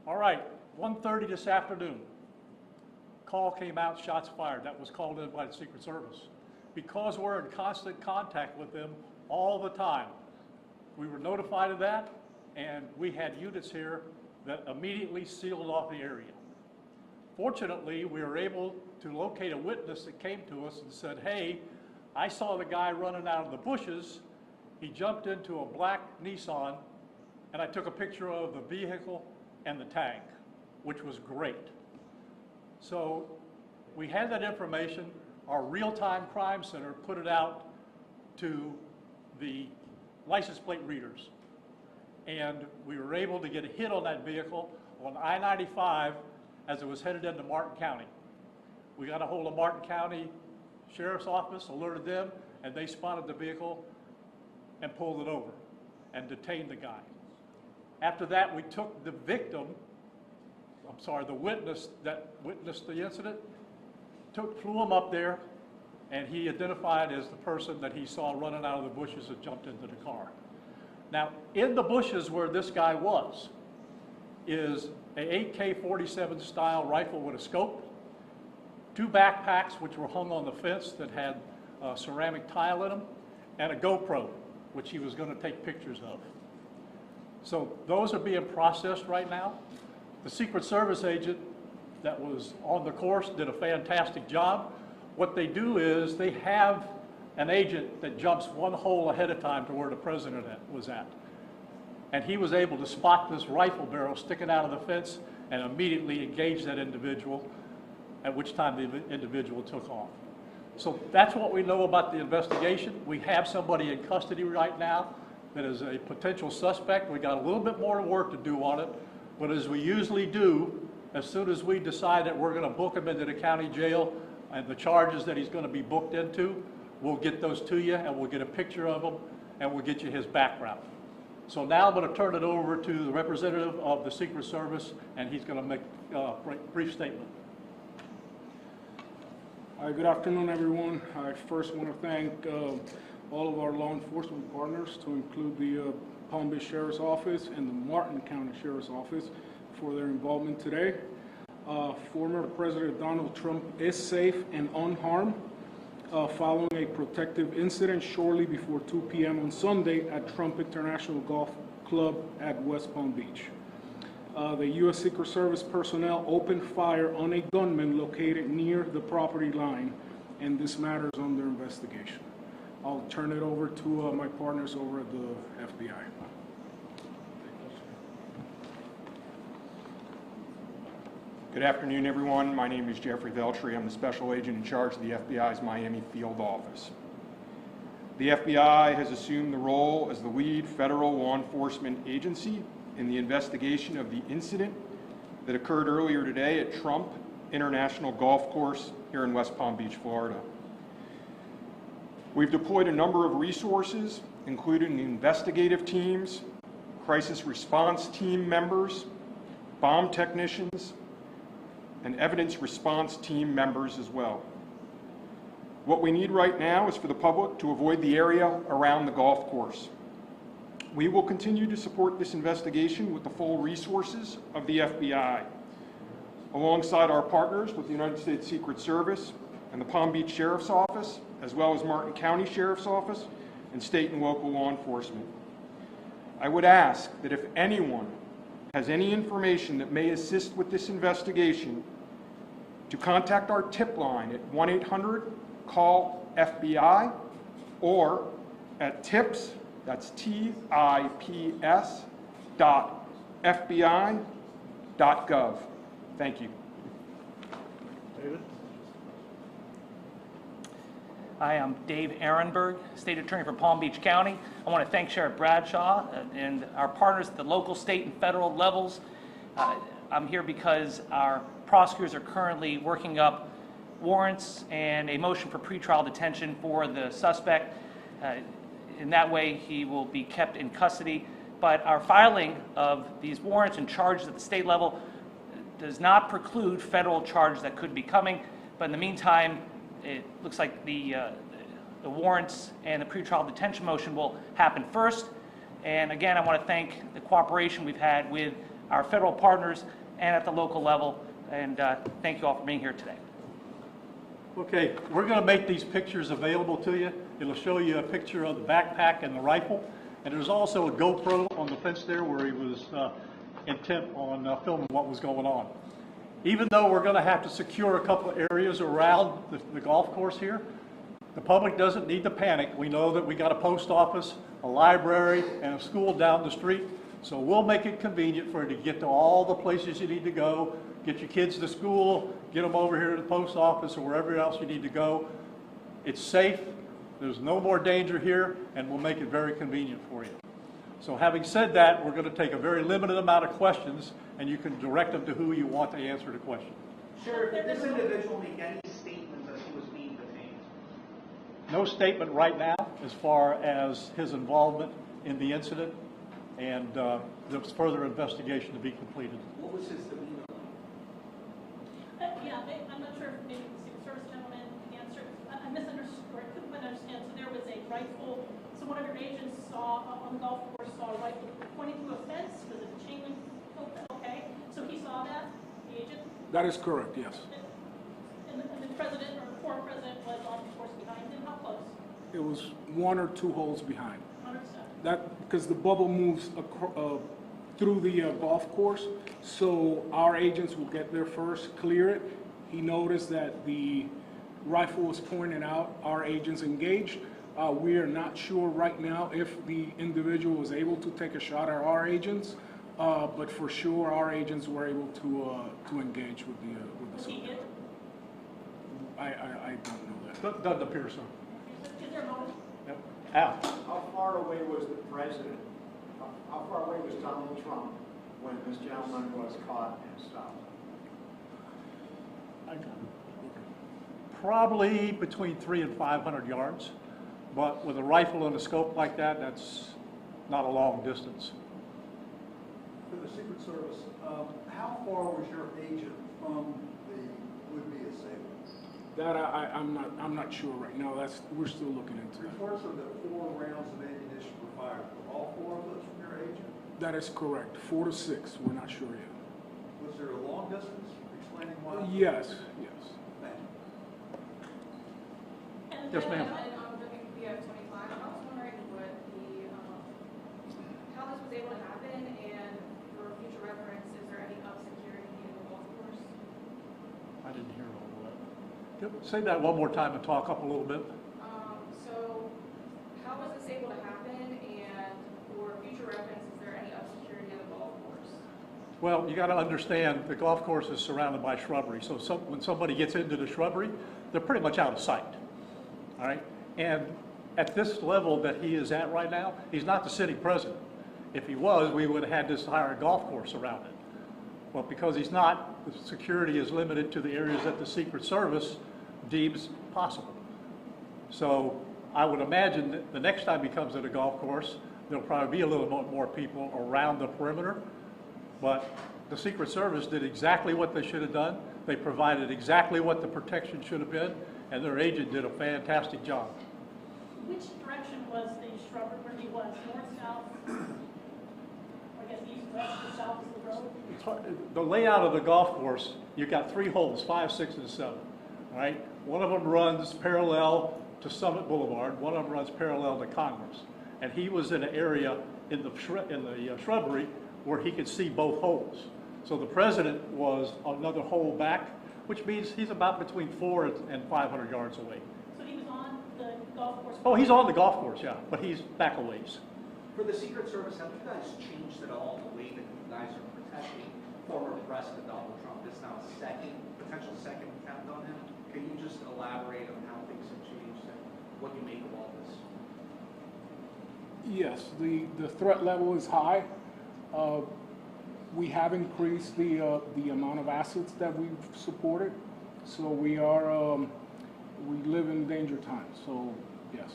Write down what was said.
All right, 1:30 this afternoon. Call came out, shots fired. That was called in by the Secret Service. Because we're in constant contact with them all the time, we were notified of that, and we had units here that immediately sealed off the area. Fortunately, we were able to locate a witness that came to us and said, hey, I saw the guy running out of the bushes. He jumped into a black Nissan, and I took a picture of the vehicle and the tag, which was great. So we had that information. Our real-time crime center put it out to the license plate readers. And we were able to get a hit on that vehicle on I-95 as it was headed into Martin County. We got a hold of Martin County Sheriff's Office, alerted them, and they spotted the vehicle and pulled it over and detained the guy. After that, we took the victim, the witness that witnessed the incident, flew him up there, and he identified as the person that he saw running out of the bushes and jumped into the car. Now, in the bushes where this guy was is a AK-47 style rifle with a scope, 2 backpacks which were hung on the fence that had ceramic tile in them, and a GoPro, which he was going to take pictures of. So those are being processed right now. The Secret Service agent that was on the course did a fantastic job. What they do is they have an agent that jumps one hole ahead of time to where the president was at. And he was able to spot this rifle barrel sticking out of the fence and immediately engage that individual, at which time the individual took off. So that's what we know about the investigation. We have somebody in custody right now that is a potential suspect. We got a little bit more work to do on it, but as we usually do, as soon as we decide that we're going to book him into the county jail and the charges that he's going to be booked into, we'll get those to you and we'll get a picture of him and we'll get you his background. So now I'm going to turn it over to the representative of the Secret Service, and he's going to make a brief statement. Hi, good afternoon, everyone. I first want to thank all of our law enforcement partners, to include the Palm Beach Sheriff's Office and the Martin County Sheriff's Office, for their involvement today. Former President Donald Trump is safe and unharmed following a protective incident shortly before 2 p.m. on Sunday at Trump International Golf Club at West Palm Beach. The U.S. Secret Service personnel opened fire on a gunman located near the property line, and this matter is under investigation. I'll turn it over to my partners over at the FBI. Good afternoon, everyone. My name is Jeffrey Veltri. I'm the special agent in charge of the FBI's Miami field office. The FBI has assumed the role as the lead federal law enforcement agency in the investigation of the incident that occurred earlier today at Trump International Golf Course here in West Palm Beach, Florida. We've deployed a number of resources, including investigative teams, crisis response team members, bomb technicians, and evidence response team members as well. What we need right now is for the public to avoid the area around the golf course. We will continue to support this investigation with the full resources of the FBI, alongside our partners with the United States Secret Service and the Palm Beach Sheriff's Office, as well as Martin County Sheriff's Office and state and local law enforcement. I would ask that if anyone has any information that may assist with this investigation, to contact our tip line at 1-800-CALL-FBI or at tips, that's TIPS, .fbi.gov. Thank you. David? Hi, I'm Dave Ehrenberg, State Attorney for Palm Beach County. I want to thank Sheriff Bradshaw and our partners at the local, state, and federal levels. I'm here because our prosecutors are currently working up warrants and a motion for pretrial detention for the suspect. In that way, he will be kept in custody. But our filing of these warrants and charges at the state level does not preclude federal charges that could be coming. But in the meantime, it looks like the warrants and the pretrial detention motion will happen first. And again, I want to thank the cooperation we've had with our federal partners, and at the local level. And thank you all for being here today. Okay, we're going to make these pictures available to you. It'll show you a picture of the backpack and the rifle. And there's also a GoPro on the fence there where he was intent on filming what was going on. Even though we're going to have to secure a couple of areas around the golf course here, the public doesn't need to panic. We know that we got a post office, a library, and a school down the street. So we'll make it convenient for you to get to all the places you need to go, get your kids to school, get them over here to the post office or wherever else you need to go. It's safe, there's no more danger here, and we'll make it very convenient for you. So having said that, we're going to take a very limited amount of questions, and you can direct them to who you want to answer the question. Sheriff, did this individual make any statements as he was being detained? No statement right now as far as his involvement in the incident, and there's further investigation to be completed. What was his demeanor? I'm not sure if maybe the Secret Service gentleman can answer. I misunderstood, or I couldn't quite understand. So there was a rifle, so one of your agents saw, on the golf course, saw a rifle pointing to a fence. Was it a chain link? Okay, so he saw that, the agent? That is correct, yes. And the president or former president was on the course behind him. How close? It was 1 or 2 holes behind. Understood. That, because the bubble moves through the golf course, so our agents will get there first, clear it. He noticed that the rifle was pointed out, our agents engaged. We are not sure right now if the individual was able to take a shot at our agents, but for sure our agents were able to engage with the Was he subject. hit? I don't know that. Doesn't appear so. Is there a motive? Yep. Al? How far away was the president? How far away was Donald Trump when this gentleman was caught and stopped? Probably between 300 and 500 yards, but with a rifle and a scope like that, that's not a long distance. For the Secret Service, how far was your agent from the would-be assailant? That I'm not sure right now. We're still looking into that. Reports are that 4 rounds of ammunition were fired. Were all 4 of those from your agent? That is correct. 4 to 6. We're not sure yet. Was there a long distance? Explaining why? Yes. Thank you. And Yes, ma'am. We have 25. I was wondering what how this was able to happen, and for future reference, is there any up security in the golf course? I didn't hear all of that. Say that one more time and talk up a little bit. So how was this able to happen, and for future reference, is there any up security in the golf course? Well, you got to understand the golf course is surrounded by shrubbery, so when somebody gets into the shrubbery, they're pretty much out of sight. All right? And at this level that he is at right now, he's not the city president. If he was, we would have had this entire golf course around it. Well, because he's not, the security is limited to the areas that the Secret Service deems possible. So I would imagine that the next time he comes to the golf course, there'll probably be a little more people around the perimeter. But the Secret Service did exactly what they should have done. They provided exactly what the protection should have been, and their agent did a fantastic job. Which direction was the shrubbery where he was? North, south? I guess east, west, or south of the road? It's hard- The layout of the golf course, you've got 3 holes, 5, 6, and 7, all right? One of them runs parallel to Summit Boulevard, one of them runs parallel to Congress. And he was in an area in the shrubbery where he could see both holes. So the president was another hole back, which means he's about between 400 and 500 yards away. So he was on the golf course? Oh, he's on the golf course, yeah, but he's back a ways. For the Secret Service, have you guys changed at all the way that you guys are protecting former President Donald Trump? This now potential second attempt on him. Can you just elaborate on how things have changed and what you make of all this? Yes, the threat level is high. We have increased the amount of assets that we've supported, so we live in danger times. So yes.